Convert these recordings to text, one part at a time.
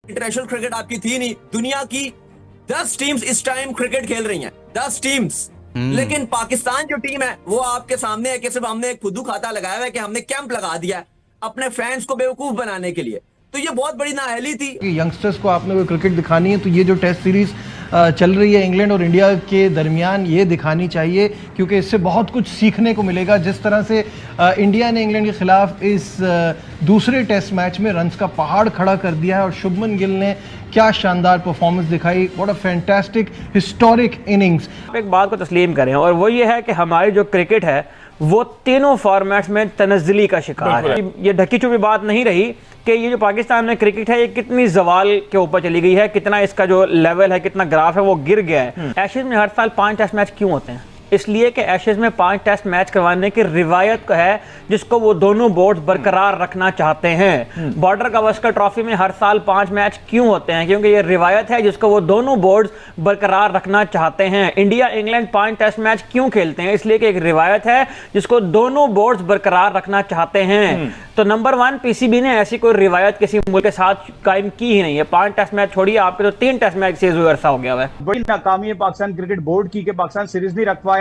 International cricket आपकी थी नहीं। दुनिया की 10 टीम्स इस टाइम क्रिकेट खेल रही हैं, 10 टीम्स। लेकिन पाकिस्तान जो टीम है वो आपके सामने है कि सिर्फ हमने एक फुद्दू खाता लगाया हुआ है कि हमने कैंप लगा दिया है अपने फैंस को बेवकूफ बनाने के लिए। तो ये बहुत बड़ी नाअहली थी कि यंगस्टर्स को आपने कोई क्रिकेट दिखानी है तो ये जो टेस्ट सीरीज चल रही है इंग्लैंड और इंडिया के दरमियान, ये दिखानी चाहिए क्योंकि इससे बहुत कुछ सीखने को मिलेगा। जिस तरह से इंडिया ने इंग्लैंड के खिलाफ इस दूसरे टेस्ट मैच में रन्स का पहाड़ खड़ा कर दिया है और शुभमन गिल ने क्या शानदार परफॉर्मेंस दिखाई। What a fantastic historic innings. आप एक बात को तस्लीम करें और वो ये है कि हमारी जो क्रिकेट है वो तीनों फॉर्मेट्स में तनज़्ज़ुली का शिकार है। ये ढकी छुपी बात नहीं रही कि ये जो पाकिस्तान में क्रिकेट है ये कितनी जवाल के ऊपर चली गई है, कितना इसका जो लेवल है, कितना ग्राफ है वो गिर गया है। एशेज में हर साल 5 टेस्ट मैच क्यों होते हैं? इसलिए कि एशेज में 5 टेस्ट मैच करवाने की रिवायत है जिसको वो दोनों बोर्ड्स बरकरार रखना चाहते हैं। बॉर्डर गावस्कर ट्रॉफी में हर साल 5 मैच क्यों होते हैं? क्योंकि ये रिवायत है जिसको वो दोनों बोर्ड्स बरकरार रखना चाहते हैं। इंडिया इंग्लैंड 5 टेस्ट मैच क्यों खेलते हैं? इसलिए कि एक रिवायत है जिसको दोनों बोर्ड्स बरकरार रखना चाहते हैं। तो नंबर 1 पीसीबी ने ऐसी कोई रिवायत किसी मुल्क के साथ कायम की ही नहीं है। 5 टेस्ट मैच छोड़िए, आपके तो 3 टेस्ट मैच से अरसा हो गया है। बड़ी नाकामी है पाकिस्तान क्रिकेट बोर्ड की कि पाकिस्तान सीरीज नहीं रख पाया।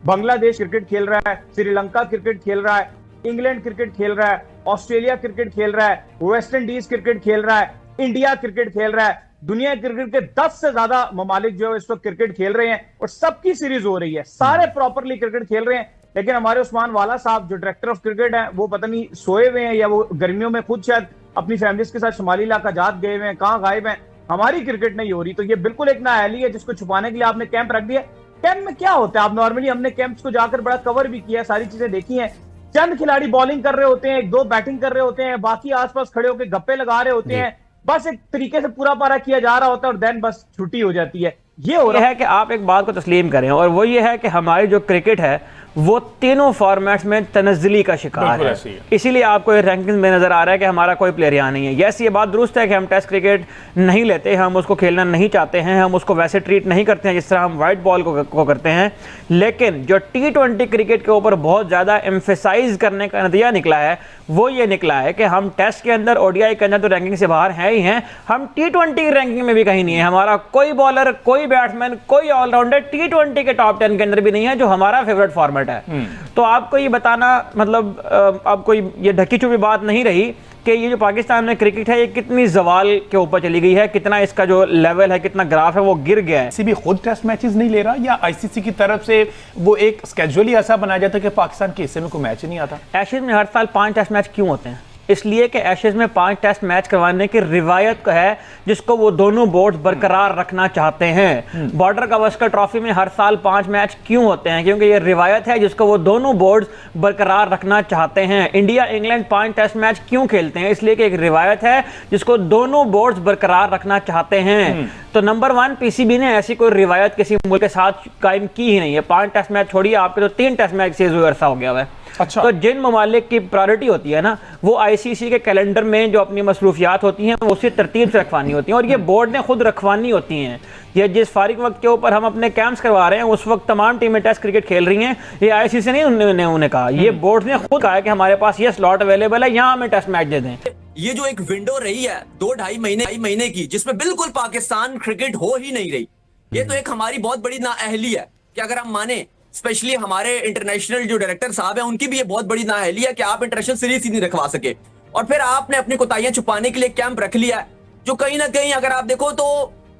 बांग्लादेश क्रिकेट खेल रहा है, श्रीलंका क्रिकेट खेल रहा है, इंग्लैंड क्रिकेट खेल रहा है, ऑस्ट्रेलिया क्रिकेट खेल रहा है, वेस्ट इंडीज क्रिकेट खेल रहा है, इंडिया क्रिकेट खेल रहा है। दुनिया क्रिकेट के 10 से ज्यादा ममालिक जो है इस वक्त क्रिकेट खेल रहे हैं और सबकी सीरीज हो रही है, सारे प्रॉपरली क्रिकेट खेल रहे हैं। लेकिन हमारे उस्मान वाला साहब जो डायरेक्टर ऑफ क्रिकेट हैं वो पता नहीं सोए हुए हैं या वो गर्मियों में खुद शायद अपनी फैमिलीज के साथ शुमाली इलाका जात गए हुए हैं, कहां गायब हैं। हमारी क्रिकेट नहीं हो रही, तो ये बिल्कुल एक नाअहली है जिसको छुपाने के लिए आपने कैंप रख दिया। कैंप में क्या होता है? आप नॉर्मली, हमने कैंप्स को जाकर बड़ा कवर भी किया है, सारी चीजें देखी हैं। चंद खिलाड़ी बॉलिंग कर रहे होते हैं, 1-2 बैटिंग कर रहे होते हैं, बाकी आसपास खड़े होकर गप्पे लगा रहे होते हैं। बस एक तरीके से पूरा पारा किया जा रहा होता है और देन बस छुट्टी हो जाती है। ये हो रहा है कि आप एक बात को तस्लीम करें और वो ये है कि हमारी जो क्रिकेट है वो तीनों फॉर्मेट्स में तनज़्ज़ुली का शिकार है। इसीलिए आपको ये रैंकिंग में नजर आ रहा है कि हमारा कोई प्लेयर यहाँ नहीं है। यस, ये बात दुरुस्त है कि हम टेस्ट क्रिकेट नहीं लेते, हम उसको खेलना नहीं चाहते हैं, हम उसको वैसे ट्रीट नहीं करते हैं जिस तरह हम वाइट बॉल को करते हैं। लेकिन जो T20 क्रिकेट के ऊपर बहुत ज़्यादा एम्फेसाइज करने का नतीजा निकला है वो ये निकला है कि हम टेस्ट के अंदर, ODI के अंदर तो रैंकिंग से बाहर हैं ही हैं, हम T20 की रैंकिंग में भी कहीं नहीं है। हमारा कोई बॉलर, कोई बैट्समैन, कोई ऑलराउंडर T20 के टॉप 10 के अंदर भी नहीं है, जो हमारा फेवरेट फॉर्मेट है। तो आपको ये बताना, मतलब आपको ये ढकी छुपी बात नहीं रही कि ये जो पाकिस्तान में क्रिकेट है ये कितनी जवाल के ऊपर चली गई है, कितना इसका जो लेवल है, कितना ग्राफ है वो गिर गया है। भी खुद टेस्ट मैचेस नहीं ले रहा या आईसीसी की तरफ से वो एक स्केड्यूल ही ऐसा बनाया जाता है कि पाकिस्तान के हिस्से में कोई मैच ही नहीं आता? एशेज में हर साल 5 टेस्ट मैच क्यों होते हैं? इसलिए कि एशेज में 5 टेस्ट मैच करवाने की रिवायत है जिसको वो दोनों बोर्ड्स बरकरार रखना चाहते हैं। बॉर्डर गावस्कर ट्रॉफी में हर साल 5 मैच क्यों होते हैं? क्योंकि ये रिवायत है जिसको वो दोनों बोर्ड्स बरकरार रखना चाहते हैं। इंडिया इंग्लैंड 5 टेस्ट मैच क्यों खेलते हैं? इसलिए कि एक रिवायत है जिसको दोनों बोर्ड्स बरकरार रखना चाहते हैं। तो नंबर 1 पीसीबी ने ऐसी कोई रिवायत किसी मुल्क के साथ कायम की ही नहीं है। 5 टेस्ट मैच छोड़िए, आपके तो 3 टेस्ट मैच से अरसा हो गया है। अच्छा। तो जिन ममालिक की प्रायोरिटी होती है ना, वो आईसीसी के कैलेंडर में जो अपनी मसरूफियात होती हैं वो उसी तरतीब से रखवानी होती हैं और ये बोर्ड ने खुद रखवानी होती हैं। ये जिस फारिग वक्त के ऊपर हम अपने कैंप्स करवा रहे हैं उस वक्त तमाम टीमें टेस्ट क्रिकेट खेल रही हैं। ये आईसीसी नहीं उन्होंने कहा, ये बोर्ड ने खुद कहा कि हमारे पास ये स्लॉट अवेलेबल है, यहाँ हमें टेस्ट मैच दे दें। ये जो एक विंडो रही है 2-2.5 महीने की, जिसमें बिल्कुल पाकिस्तान क्रिकेट हो ही नहीं रही, ये तो एक हमारी बहुत बड़ी नाअहली है कि अगर हम माने, स्पेशली हमारे इंटरनेशनल जो डायरेक्टर साहब हैं उनकी भी ये बहुत बड़ी नाअहली है कि आप इंटरनेशनल सीरीज ही नहीं रखवा सके और फिर आपने अपनी कोताहियां छुपाने के लिए कैंप रख लिया है, जो कहीं ना कहीं अगर आप देखो तो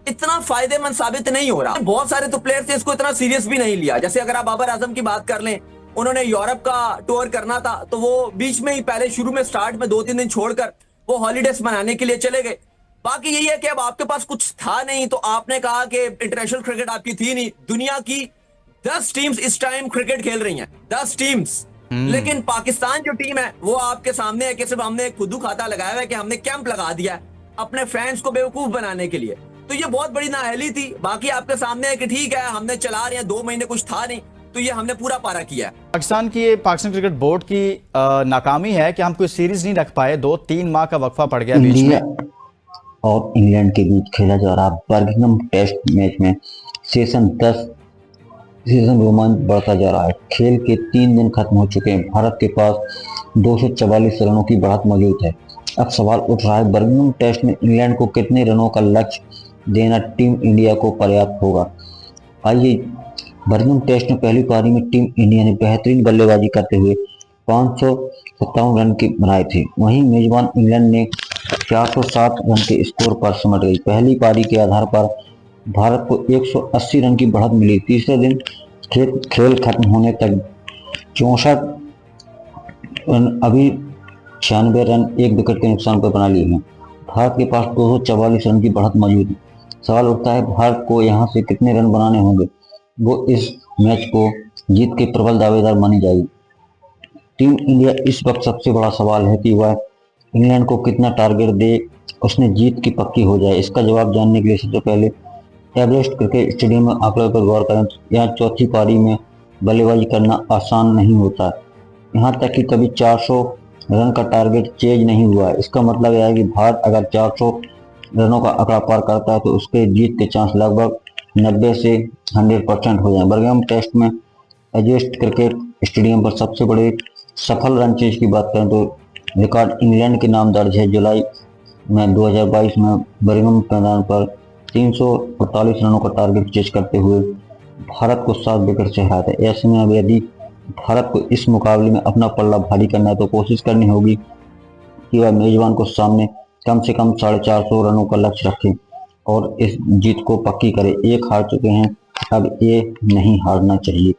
इतना फायदेमंद साबित नहीं हो रहा। बहुत सारे तो प्लेयर्स इसको इतना सीरियस भी नहीं लिया। जैसे अगर आप बाबर आजम की बात कर लें, उन्होंने यूरोप का टूर करना था तो वो बीच में ही, पहले शुरू में स्टार्ट में 2-3 दिन छोड़कर वो हॉलीडेज मनाने के लिए चले गए। बाकी यही है कि अब आपके पास कुछ था नहीं तो आपने कहा कि इंटरनेशनल क्रिकेट आपकी थी नहीं। दुनिया की 10 टीम्स इस टाइम क्रिकेट खेल रही हैं, 10 टीम्स। लेकिन पाकिस्तान जो टीम है वो आपके सामने है कि सिर्फ हमने एक फुद्दू खाता लगाया हुआ है कि हमने कैंप लगा दिया है अपने फैंस को बेवकूफ बनाने के लिए। तो ये बहुत बड़ी नाअहली थी। बाकी आपके सामने है कि ठीक है, हमने चला रहे हैं, 2 महीने कुछ था नहीं, तो ये हमने पूरा पारा किया। पाकिस्तान क्रिकेट बोर्ड की नाकामी है कि हम कोई सीरीज नहीं रख पाए। 2-3 माह का वक्फा पड़ गया बीच में। और इंग्लैंड के बीच खेला जा रहा बर्मिंघम टेस्ट मैच में सीजन रोमांच बढ़ता जा रहा है। खेल के 3 दिन खत्म हो चुके हैं। भारत के पास 244 रनों की बढ़त मौजूद है। अब सवाल उठ रहा है बर्मिंघम टेस्ट में इंग्लैंड को कितने रनों का लक्ष्य देना टीम इंडिया को पर्याप्त होगा। आइए, बर्मिंघम टेस्ट में पहली पारी में टीम इंडिया ने बेहतरीन बल्लेबाजी करते हुए 557 रन के बनाए थे। वहीं मेजबान इंग्लैंड ने 407 रन के स्कोर पर सिमट गई। पहली पारी के आधार पर भारत को 180 रन की बढ़त मिली। तीसरे दिन खेल खत्म होने तक 64 रन अभी 96 रन एक विकेट के नुकसान पर बना लिए हैं। भारत के पास 244 रन की बढ़त मौजूद है। सवाल उठता है भारत को यहां से कितने रन बनाने होंगे। वो इस मैच को जीत के प्रबल दावेदार मानी जाएगी। टीम इंडिया इस वक्त सबसे बड़ा सवाल है कि वह इंग्लैंड को कितना टारगेट दे उसने जीत की पक्की हो जाए। इसका जवाब जानने के लिए सबसे पहले एवरेस्ट क्रिकेट स्टेडियम में आंकड़ों पर गौर करें। यहाँ चौथी पारी में बल्लेबाजी करना आसान नहीं होता। यहाँ तक कि कभी 400 रन का टारगेट चेज नहीं हुआ। इसका मतलब यह है कि भारत अगर 400 रनों का आंकड़ा पार करता है तो उसके जीत के चांस लगभग 90 से 100% हो जाए। बर्मिंघम टेस्ट में एवरेस्ट क्रिकेट स्टेडियम पर सबसे बड़े सफल रन चेज की बात करें तो रिकॉर्ड इंग्लैंड के नाम दर्ज है। जुलाई में 2022 में बर्मिंघम मैदान पर 348 रनों का टारगेट चेज करते हुए भारत को 7 विकेट से हराया था। ऐसे में अब यदि भारत को इस मुकाबले में अपना पल्ला भारी करना है तो कोशिश करनी होगी कि वह मेजबान को सामने कम से कम 450 रनों का लक्ष्य रखें और इस जीत को पक्की करे। एक हार चुके हैं, अब ये नहीं हारना चाहिए।